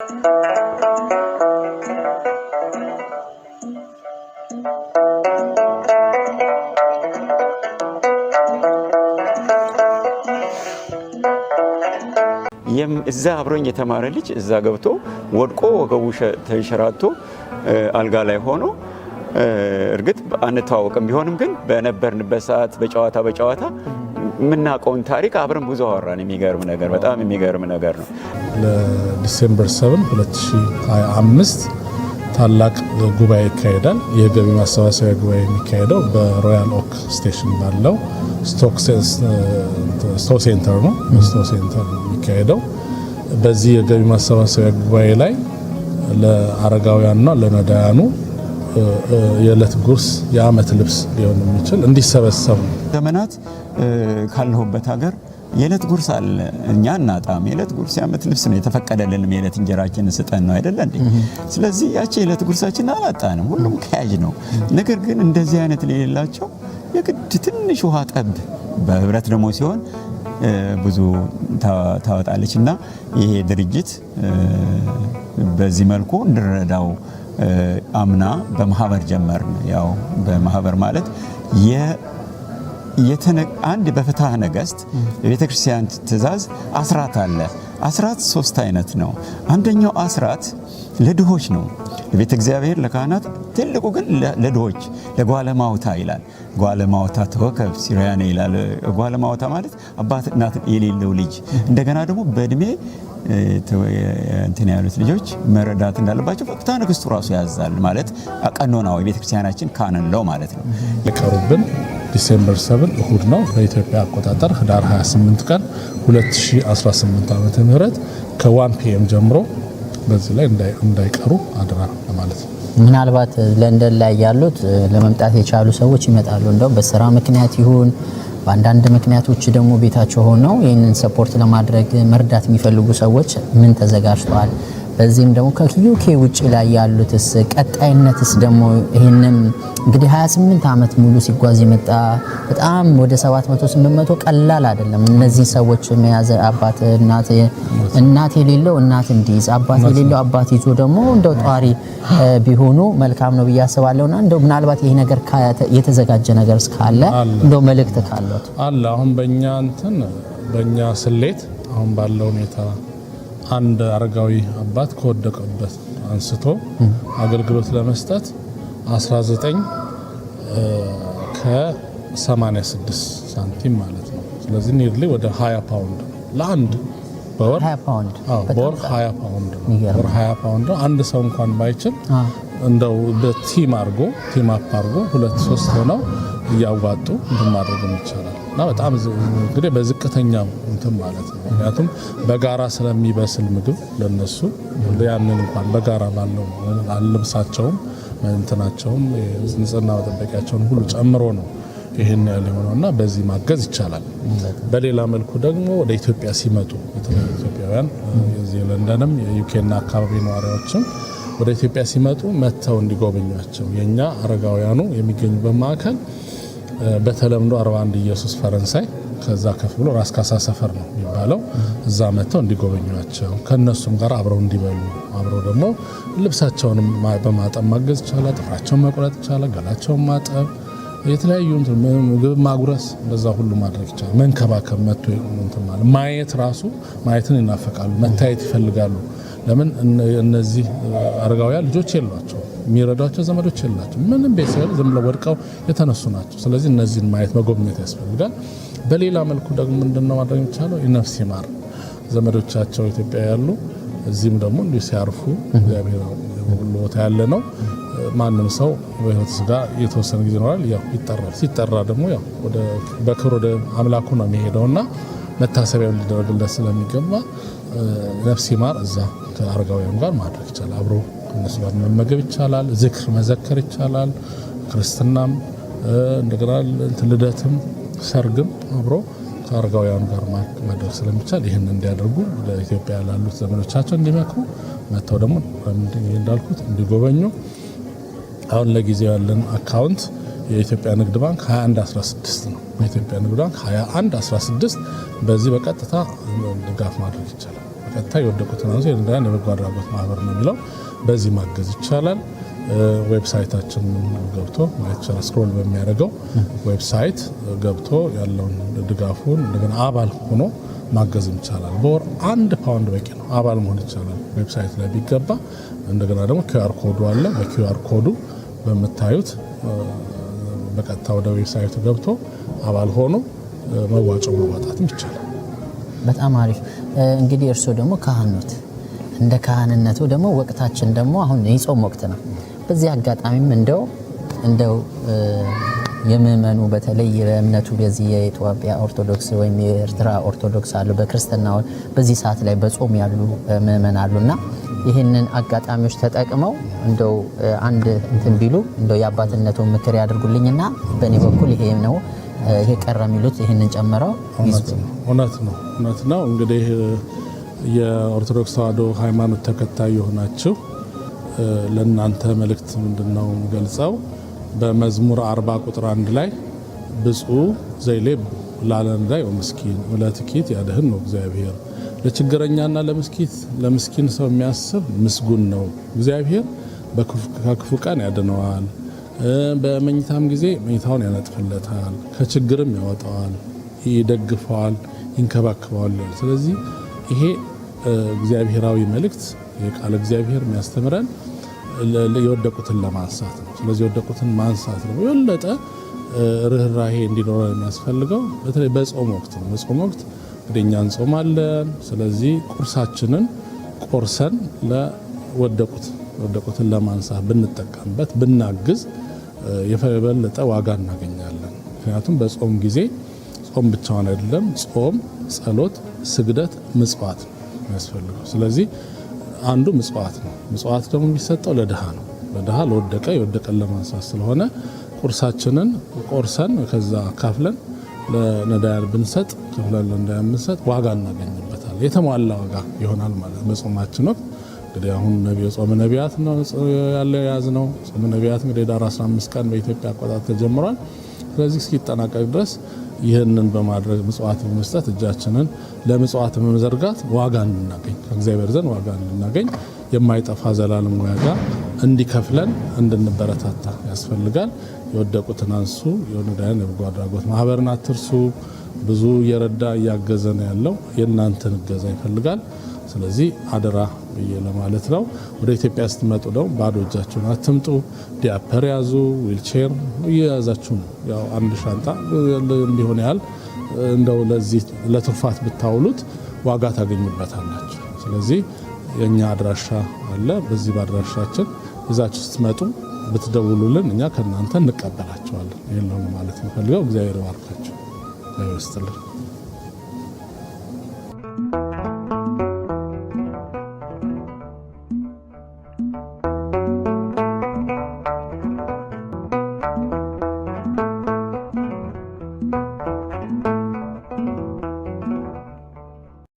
እዛ አብሮኝ የተማረ ልጅ እዛ ገብቶ ወድቆ ወገቡ ተንሸራቶ አልጋ ላይ ሆኖ እርግጥ አንተዋወቅም ቢሆንም ግን በነበርንበት ሰዓት በጨዋታ ምናቀውን ታሪክ አብረን ብዙ አወራን። የሚገርም ነገር በጣም የሚገርም ነገር ነው። ለዲሴምበር 7 2025 ታላቅ ጉባኤ ይካሄዳል። የገቢ ማሰባሰቢያ ጉባኤ የሚካሄደው በሮያል ኦክ ስቴሽን ባለው ስቶክ ሴንተር ነው። ስቶክ ሴንተር ነው የሚካሄደው። በዚህ የገቢ ማሰባሰቢያ ጉባኤ ላይ ለአረጋውያንና ለነዳያኑ የዕለት ጉርስ የዓመት ልብስ ሊሆን የሚችል እንዲሰበሰቡ ዘመናት ካለሁበት ሀገር የዕለት ጉርስ አለ እኛ እናጣም። የዕለት ጉርስ የዓመት ልብስ ነው የተፈቀደልን። የዕለት እንጀራችንን ስጠን ነው አይደል እንዴ? ስለዚህ ያቺ የዕለት ጉርሳችን አላጣንም። ሁሉም ከያጅ ነው። ነገር ግን እንደዚህ አይነት የሌላቸው የግድ ትንሽ ውሃ ጠብ በህብረት ደግሞ ሲሆን ብዙ ታወጣለች እና ይሄ ድርጅት በዚህ መልኩ እንድረዳው አምና በማህበር ጀመርን። ያው በማህበር ማለት አንድ በፍትሐ ነገሥት የቤተክርስቲያን ትእዛዝ አስራት አለ። አስራት 3 አይነት ነው። አንደኛው አስራት ለድሆች ነው፣ ለቤተ እግዚአብሔር ለካህናት። ትልቁ ግን ለድሆች ለጓለማውታ ይላል። ጓለማውታ ተወከፍ ሲሪያኔ ይላል። ጓለማውታ ማለት አባት እናት የሌለው ልጅ፣ እንደገና ደግሞ በእድሜ እንትን ያሉት ልጆች መረዳት እንዳለባቸው ፍትሐ ነገሥቱ ራሱ ያዛል። ማለት ቀኖናው የቤተክርስቲያናችን ካኖን ነው ማለት ነው። የቀሩብን ዲሴምበር 7 እሁድ ነው በኢትዮጵያ አቆጣጠር ህዳር 28 ቀን 2018 ዓመተ ምህረት ከ1 ፒኤም ጀምሮ በዚህ ላይ እንዳይቀሩ አድራ ማለት ነው። ምናልባት ለንደን ላይ ያሉት ለመምጣት የቻሉ ሰዎች ይመጣሉ። እንደው በስራ ምክንያት ይሁን በአንዳንድ ምክንያቶች ደግሞ ቤታቸው ሆነው ይህንን ሰፖርት ለማድረግ መርዳት የሚፈልጉ ሰዎች ምን ተዘጋጅተዋል? በዚህም ደግሞ ከዩኬ ውጭ ላይ ያሉትስ ቀጣይነትስ ደግሞ ይህንን እንግዲህ 28 ዓመት ሙሉ ሲጓዝ የመጣ በጣም ወደ 700-800 ቀላል አይደለም። እነዚህ ሰዎች መያዝ አባት እናት የሌለው እናት እንዲይዝ አባት የሌለው አባት ይዞ ደግሞ እንደው ጧሪ ቢሆኑ መልካም ነው ብዬ አስባለሁና እንደው ምናልባት ይሄ ነገር የተዘጋጀ ነገር ካለ እንደው መልእክት ካለው አለ። አሁን በእኛ ስሌት አሁን ባለው ሁኔታ አንድ አረጋዊ አባት ከወደቀበት አንስቶ አገልግሎት ለመስጠት 19 ከ86 ሳንቲም ማለት ነው። ስለዚህ ኒርሊ ወደ 20 ፓውንድ ለአንድ በወር 20 ፓውንድ በወር 20 ፓውንድ ነው። በወር 20 ፓውንድ አንድ ሰው እንኳን ባይችል እንደው በቲም አፕ አርጎ 2-3 ሆነው እያዋጡ ማድረግ ይቻላል። እና በጣም እንግዲህ በዝቅተኛው እንትን ማለት ነው። ምክንያቱም በጋራ ስለሚበስል ምግብ ለነሱ ያንን እንኳን በጋራ ባለው ልብሳቸውም እንትናቸውም ንጽህና መጠበቂያቸውን ሁሉ ጨምሮ ነው ይሄን ያለ ሆነውና በዚህ ማገዝ ይቻላል። በሌላ መልኩ ደግሞ ወደ ኢትዮጵያ ሲመጡ የተለያዩ ኢትዮጵያውያን የዚህ ለንደንም የዩኬና አካባቢ ነዋሪዎችም ወደ ኢትዮጵያ ሲመጡ መተው እንዲጎበኟቸው የኛ አረጋውያኑ የሚገኙበት ማዕከል በተለምዶ 41 ኢየሱስ ፈረንሳይ ከዛ ከፍ ብሎ ራስ ካሳ ሰፈር ነው የሚባለው። እዛ መተው እንዲጎበኟቸው ከነሱም ጋር አብረው እንዲበሉ አብረው ደግሞ ልብሳቸውን በማጠብ ማገዝ ይቻላል። ጥፍራቸውን መቁረጥ ይቻላል። ገላቸውን ማጠብ፣ የተለያዩ ምግብ ማጉረስ፣ እንደዛ ሁሉ ማድረግ ይቻላል። መንከባከብ መጥቶ ማየት ራሱ ማየትን ይናፈቃሉ፣ መታየት ይፈልጋሉ። ለምን እነዚህ አረጋውያን ልጆች የሏቸው፣ የሚረዷቸው ዘመዶች የላቸው፣ ምንም ቤተሰብ ዝም ብለው ወድቀው የተነሱ ናቸው። ስለዚህ እነዚህን ማየት መጎብኘት ያስፈልጋል። በሌላ መልኩ ደግሞ ምንድነው ማድረግ የሚቻለው? ነፍስ ይማር ዘመዶቻቸው ኢትዮጵያ ያሉ እዚህም ደግሞ እንዲሁ ሲያርፉ እግዚአብሔር ሁሉ ቦታ ያለ ነው። ማንም ሰው በህይወት ስጋ የተወሰነ ጊዜ ይኖራል። ያው ይጠራል። ሲጠራ ደግሞ ያው በክብር ወደ አምላኩ ነው የሚሄደውና መታሰቢያው ሊደረግለት ስለሚገባ ነፍስ ይማር እዛ ከአረጋውያን ጋር ማድረግ ይቻላል። አብሮ እነሱ ጋር መመገብ ይቻላል። ዝክር መዘከር ይቻላል። ክርስትናም እንደገና ልደትም ሰርግም አብሮ ከአረጋውያን ጋር ማድረግ ስለሚቻል ይህን እንዲያደርጉ ለኢትዮጵያ ላሉት ዘመኖቻቸው እንዲመክሩ መተው ደግሞ እንዳልኩት እንዲጎበኙ። አሁን ለጊዜው ያለን አካውንት የኢትዮጵያ ንግድ ባንክ 2116 ነው። የኢትዮጵያ ንግድ ባንክ 2116 በዚህ በቀጥታ ድጋፍ ማድረግ ይቻላል። በቀጥታ የወደቁትን አንሱ የነዳያን የበጎ አድራጎት ማህበር ነው የሚለው በዚህ ማገዝ ይቻላል። ዌብሳይታችን ገብቶ ማለት ስክሮል በሚያደርገው ዌብሳይት ገብቶ ያለውን ድጋፉን እንደገና አባል ሆኖ ማገዝ ይቻላል። በወር 1 ፓውንድ በቂ ነው፣ አባል መሆን ይቻላል። ዌብሳይት ላይ ቢገባ እንደገና ደግሞ QR ኮዱ አለ። በQR ኮዱ በመታዩት በቀጥታ ወደ ዌብሳይቱ ገብቶ አባል ሆኖ መዋጮ ማዋጣትም ይቻላል። በጣም አሪፍ። እንግዲህ እርስዎ ደግሞ ካህን ኖት። እንደ ካህንነቱ ደግሞ ወቅታችን ደግሞ አሁን የጾም ወቅት ነው። በዚህ አጋጣሚም እንደው የምእመኑ በተለይ የእምነቱ በዚህ የኢትዮጵያ ኦርቶዶክስ ወይም የኤርትራ ኦርቶዶክስ አሉ፣ በክርስትናው በዚህ ሰዓት ላይ በጾም ያሉ ምእመን አሉና ይህንን አጋጣሚዎች ተጠቅመው እንደው አንድ እንትን ቢሉ እንደው የአባትነቱን ምክር ያድርጉልኝና በእኔ በኩል ይሄ ነው ይሄ ቀረ የሚሉት ይህንን ጨምረው እውነት ነው። እንግዲህ የኦርቶዶክስ ተዋሕዶ ሃይማኖት ተከታይ የሆናችሁ ለእናንተ መልእክት ምንድነው ገልጸው በመዝሙር 40 ቁጥር 1 ላይ ብፁዕ ዘይሌብ ላለንዳይ ወምስኪን ወለትኪት ያድህን ነው እግዚአብሔር ለችግረኛና ለምስኪን ሰው የሚያስብ ምስጉን ነው እግዚአብሔር ከክፉ ቀን ያድነዋል፣ በመኝታም ጊዜ መኝታውን ያነጥፍለታል፣ ከችግርም ያወጣዋል፣ ይደግፈዋል፣ ይንከባከባዋል። ስለዚህ ይሄ እግዚአብሔራዊ መልእክት የቃል እግዚአብሔር የሚያስተምረን የወደቁትን ለማንሳት ነው። ስለዚህ የወደቁትን ማንሳት ነው የበለጠ ርህራሄ እንዲኖረን የሚያስፈልገው በተለይ በጾም ወቅት ነው። በጾም ወቅት ወደኛ እንጾማለን። ስለዚህ ቁርሳችንን ቆርሰን ለወደቁትን ለማንሳት ብንጠቀምበት ብናግዝ የበለጠ ዋጋ እናገኛለን። ምክንያቱም በጾም ጊዜ ጾም ብቻውን አይደለም፣ ጾም፣ ጸሎት፣ ስግደት፣ ምጽዋት የሚያስፈልገው። ስለዚህ አንዱ ምጽዋት ነው። ምጽዋት ደግሞ የሚሰጠው ለድሃ ነው። ለድሃ ለወደቀ የወደቀን ለማንሳት ስለሆነ ቁርሳችንን ቆርሰን ከዛ ካፍለን ለነዳያን ብንሰጥ ከፍለን ለነዳያን ብንሰጥ ዋጋ እናገኝበታል። የተሟላ ዋጋ ይሆናል ማለት በጾማችን ወቅት። እንግዲህ አሁን ጾመ ነቢያት ነው ያለው ያዝነው። ጾመ ነቢያት እንግዲህ ዳር 15 ቀን በኢትዮጵያ አቆጣጠር ተጀምሯል። ስለዚህ እስኪጠናቀቅ ድረስ ይህንን በማድረግ ምጽዋት በመስጠት እጃችንን ለምጽዋት በመዘርጋት ዋጋ እንድናገኝ ከእግዚአብሔር ዘንድ ዋጋ እንድናገኝ የማይጠፋ ዘላለም ዋጋ እንዲከፍለን እንድንበረታታ ያስፈልጋል። የወደቁትን አንሱ። የነዳያን የበጎ አድራጎት ማህበርን አትርሱ። ብዙ እየረዳ እያገዘ ነው ያለው። የእናንተን እገዛ ይፈልጋል። ስለዚህ አደራ ብዬ ለማለት ነው። ወደ ኢትዮጵያ ስትመጡ ደግሞ ባዶ እጃችሁን አትምጡ። ዲያፐር ያዙ፣ ዊልቼር እየያዛችሁ ነው። ያው አንድ ሻንጣ ቢሆን ያህል እንደው ለዚህ ለትርፋት ብታውሉት ዋጋ ታገኙበታላችሁ። ስለዚህ የኛ አድራሻ አለ። በዚህ በአድራሻችን ይዛችሁ ስትመጡ ብትደውሉልን እኛ ከእናንተ እንቀበላቸዋለን። ይሄን ነው ማለት ነው ፈልገው። እግዚአብሔር ይባርካችሁ። እግዚአብሔር ይስጥልን።